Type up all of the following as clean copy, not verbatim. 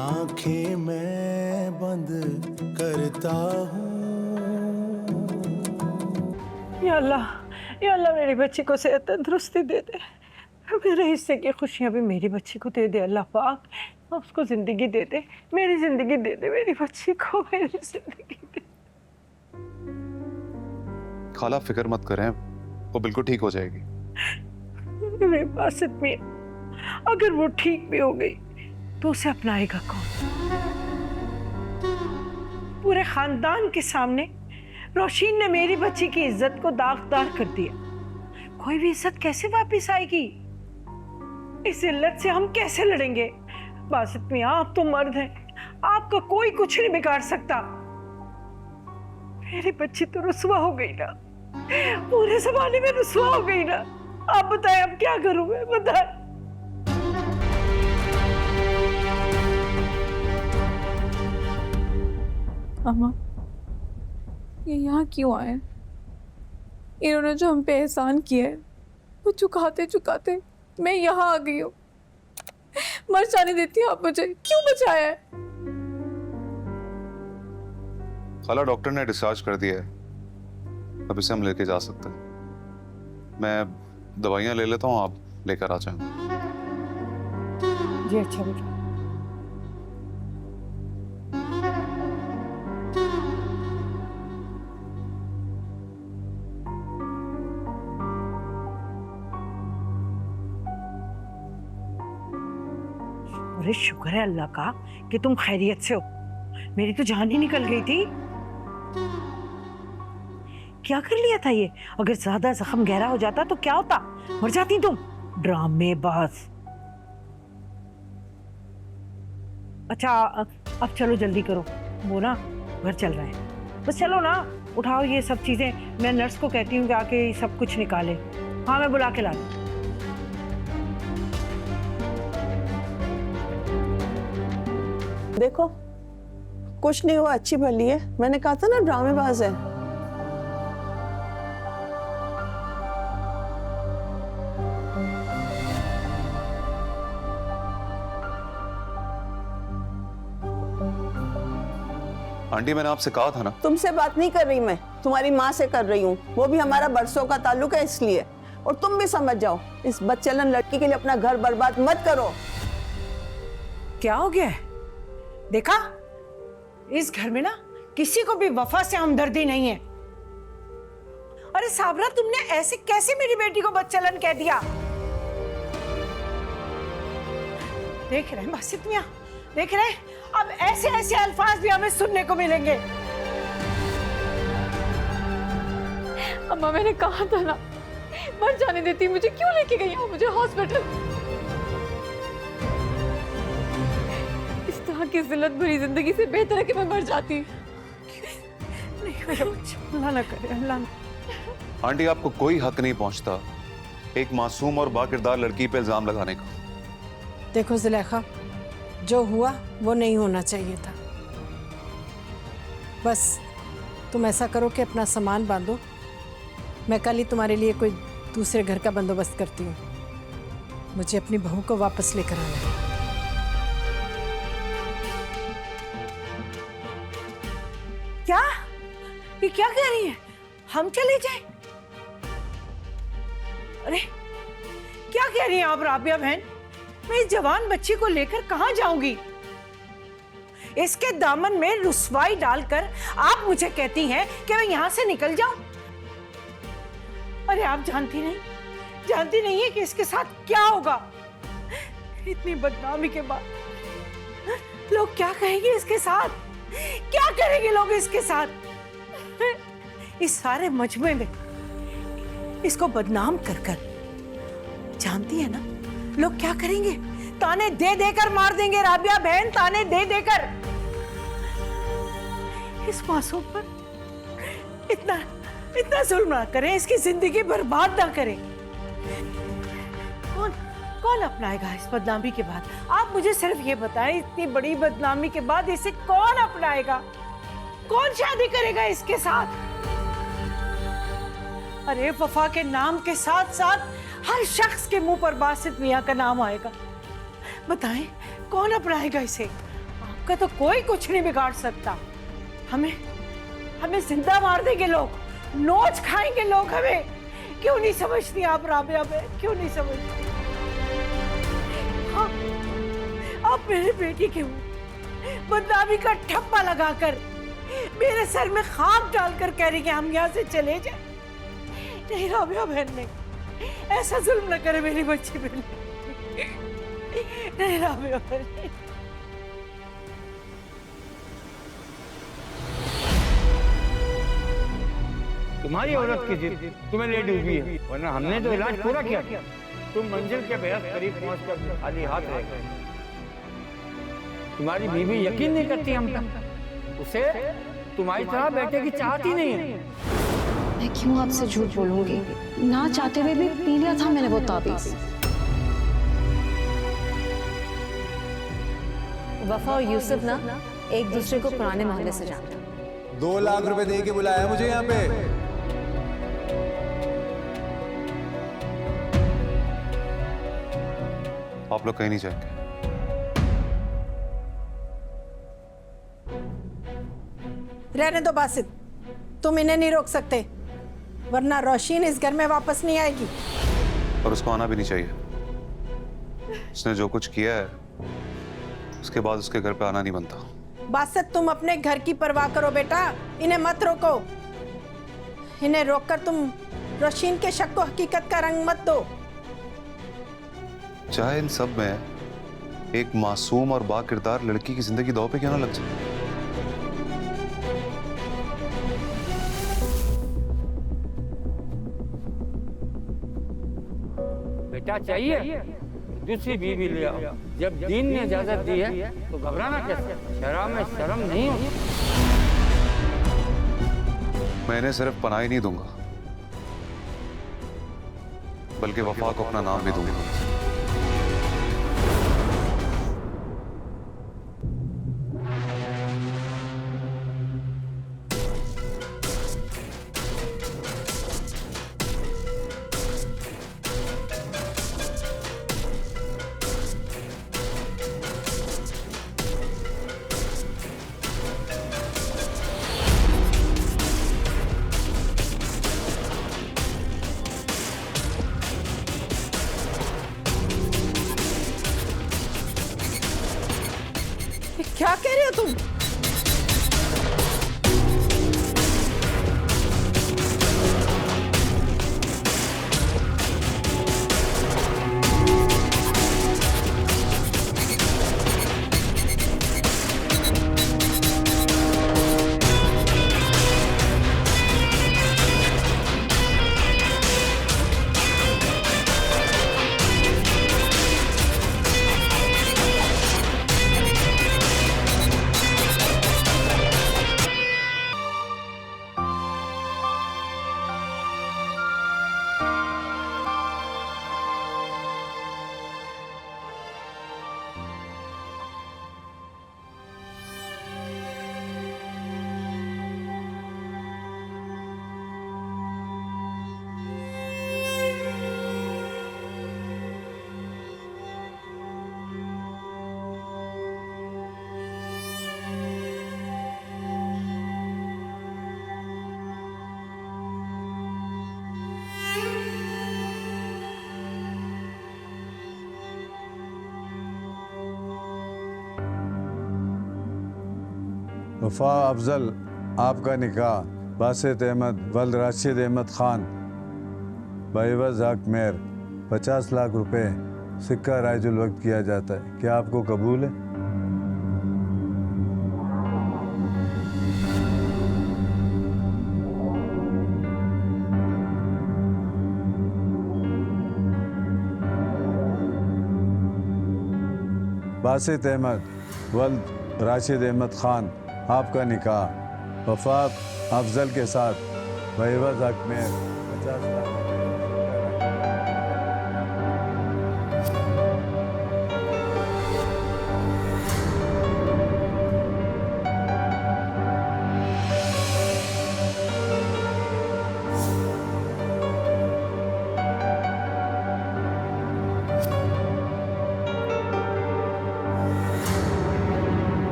आंखें मैं बंद करता हूँ। या अल्लाह मेरी बच्ची को सेहत तंदुरुस्ती दे दे। मेरे हिस्से की खुशियां भी मेरी बच्ची को दे दे अल्लाह पाक। उसको जिंदगी दे दे, मेरी जिंदगी दे दे, मेरी बच्ची को मेरी जिंदगी दे। खाला फिक्र मत करें, वो बिल्कुल ठीक हो जाएगी। मेरे पास इतनी, अगर वो ठीक भी हो गई तो उसे अपनाएगा कौन? पूरे खानदान के सामने रोशीन ने मेरी बच्ची की इज्जत को दागदार कर दिया। कोई भी इज्जत कैसे वापस आएगी? इस इल्लत से हम कैसे लड़ेंगे? बासित मियां, आप तो मर्द हैं, आपका कोई कुछ नहीं बिगाड़ सकता। मेरी बच्ची तो रुसवा हो गई ना, पूरे जमाने में रुसवा हो गई ना। आप बताएं अब क्या करूं मैं, बताएं। अम्मा, ये यहाँ क्यों आए? इन्होंने जो हम पे एहसान किया है वो चुकाते चुकाते मैं यहाँ आ गई हूँ। मर जाने देती आप मुझे, क्यों बचाया है? खाला डॉक्टर ने डिस्चार्ज कर दिया है, अब इसे हम लेके जा सकते हैं। मैं दवाइयाँ ले लेता हूँ, आप लेकर आ जाएं। जी अच्छा बेटा। अरे शुक्र है अल्लाह का कि तुम खैरियत से हो। मेरी तो जान ही निकल गई थी। क्या कर लिया था ये? अगर ज्यादा जख्म गहरा हो जाता तो क्या होता? मर जाती तुम। ड्रामेबाज। अच्छा अब चलो जल्दी करो, वो ना घर चल रहे हैं। बस चलो ना, उठाओ ये सब चीजें। मैं नर्स को कहती हूँ कि आके सब कुछ निकाले। हाँ मैं बुला के ला दूँ। देखो कुछ नहीं हुआ, अच्छी भली है। मैंने कहा था ना ड्रामेबाज है। आंटी मैंने आपसे कहा था ना। तुमसे बात नहीं कर रही मैं, तुम्हारी माँ से कर रही हूँ। वो भी हमारा बरसों का ताल्लुक है इसलिए। और तुम भी समझ जाओ, इस बदचलन लड़की के लिए अपना घर बर्बाद मत करो। क्या हो गया है? देखा, इस घर में ना किसी को भी वफा से हमदर्दी नहीं है। अरे साबरा, तुमने ऐसे कैसे मेरी बेटी को बदचलन कह दिया? देख रहे हैं बासित मियां, देख रहे हैं? अब ऐसे ऐसे अल्फाज भी हमें सुनने को मिलेंगे। अम्मा मैंने कहा था ना, मर जाने देती। मुझे क्यों लेके गई हो मुझे हॉस्पिटल? इस तरह की जिल्लत भरी जिंदगी से बेहतर है कि मैं मर जाती। नहीं मेरा बच्चा, अल्लाह ना करे, अल्लाह ना। आंटी आपको कोई हक नहीं पहुंचता एक मासूम और बाकिरदार लड़की पे इल्जाम लगाने का। देखो जुलेखा, जो हुआ वो नहीं होना चाहिए था। बस तुम ऐसा करो कि अपना सामान बांधो, मैं कल ही तुम्हारे लिए कोई दूसरे घर का बंदोबस्त करती हूँ। मुझे अपनी बहू को वापस लेकर आना है। क्या? ये क्या कह रही है? हम चले जाएं? अरे क्या कह रही हैं आप राबिया बहन? मैं इस जवान बच्ची को लेकर कहां जाऊंगी? इसके दामन में रुसवाई डालकर आप मुझे कहती हैं कि मैं यहां से निकल जाऊं? अरे आप जानती नहीं है कि इसके साथ क्या होगा? इतनी बदनामी के बाद लोग क्या कहेंगे इसके साथ? क्या करेंगे लोग इसके साथ? इस सारे मजमे में इसको बदनाम कर जानती है ना लोग क्या करेंगे? ताने दे देकर मार देंगे राबिया बहन, ताने दे देकर। इस मासूम पर इतना जुल्म ना करें, इसकी जिंदगी बर्बाद ना करें। कौन अपनाएगा इस बदनामी के बाद? आप मुझे सिर्फ ये बताएं, इतनी बड़ी बदनामी के बाद इसे कौन अपनाएगा? कौन शादी करेगा इसके साथ? अरे वफा के नाम के साथ साथ हर शख्स के मुंह पर बासित मियां का नाम आएगा। बताएं कौन अपनाएगा इसे? आपका तो कोई कुछ नहीं बिगाड़ सकता। हमें हमें जिंदा मार देंगे लोग, नोच खाएंगे लोग हमें। क्यों नहीं समझती आप राबिया? में क्यों नहीं समझती? हाँ, आप मेरे बेटी के मुंह बदनामी का ठप्पा लगाकर मेरे सर में खाक डालकर कह रही कि हम यहाँ से चले जाए। नहीं राबिया बहन, नहीं, ऐसा जुल्म न करे मेरी बच्ची पे। नहीं राबिया बहन, नहीं। तुम्हारी औरत की जिद तुम्हें ले डूबी है, वरना हमने तो इलाज पूरा किया। तुम मंजिल के बेहद करीब पहुंचकर खाली हाथ रह गए। तुम्हारी बीवी यकीन नहीं करती हम पर। उसे तुम्हारी तरह बेटे की चाहत ही नहीं है। मैं क्यों आपसे झूठ बोलूंगी? ना चाहते हुए भी पी लिया था मैंने वो ताबीज। वफा और यूसुफ ना एक दूसरे को पुराने मोहल्ले से जानते हैं। 2 लाख रुपए दे के बुलाया मुझे यहाँ पे। आप लोग कहीं नहीं जाएंगे। रहने दो बासित, तुम इन्हें नहीं रोक सकते, वरना रोशीन इस घर में वापस नहीं आएगी। और उसको आना भी नहीं चाहिए। उसने जो कुछ किया है उसके बाद उसके घर पे आना नहीं बनता। बासित, तुम अपने घर की परवाह करो बेटा, इन्हें मत रोको। इन्हें रोककर तुम रोशीन के शक को हकीकत का रंग मत दो। चाहे इन सब में एक मासूम और बाकिरदार लड़की की जिंदगी दांव पे क्यों ना लग जाए। बेटा चाहिए दूसरी बीवी ले आओ। जब दीन ने इजाजत दी है तो घबराना कैसे? शराब में शर्म नहीं होती। मैं इन्हें सिर्फ पनाह ही नहीं दूंगा, बल्कि वफा को अपना नाम भी दूंगा। क्या कह रहे हो तुम? वफा अफजल आपका निकाह बासित अहमद वल्द राशिद अहमद खान बाइवज हक मेहर 50 लाख रुपए सिक्का राइजुल वक्त किया जाता है। क्या आपको कबूल है? बासित अहमद वल्द राशिद अहमद खान आपका निकाह वफा अफजल के साथ बाइवज हक मेहर 50 लाख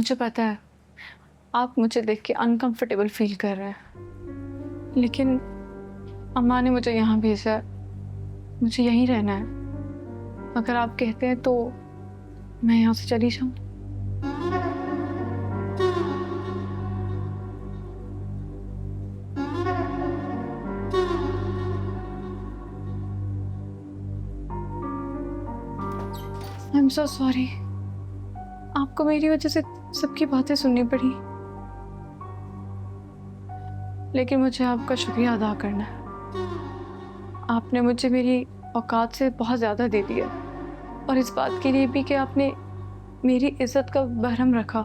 मुझे पता है आप मुझे देख के अनकंफर्टेबल फील कर रहे हैं, लेकिन अम्मा ने मुझे यहाँ भेजा है, मुझे यहीं रहना है। अगर आप कहते हैं तो मैं यहाँ से चली जाऊँ। आई एम सो सॉरी, आपको मेरी वजह से सबकी बातें सुननी पड़ी, लेकिन मुझे आपका शुक्रिया अदा करना है। आपने मुझे मेरी औकात से बहुत ज़्यादा दे दिया, और इस बात के लिए भी कि आपने मेरी इज्जत का बहरम रखा।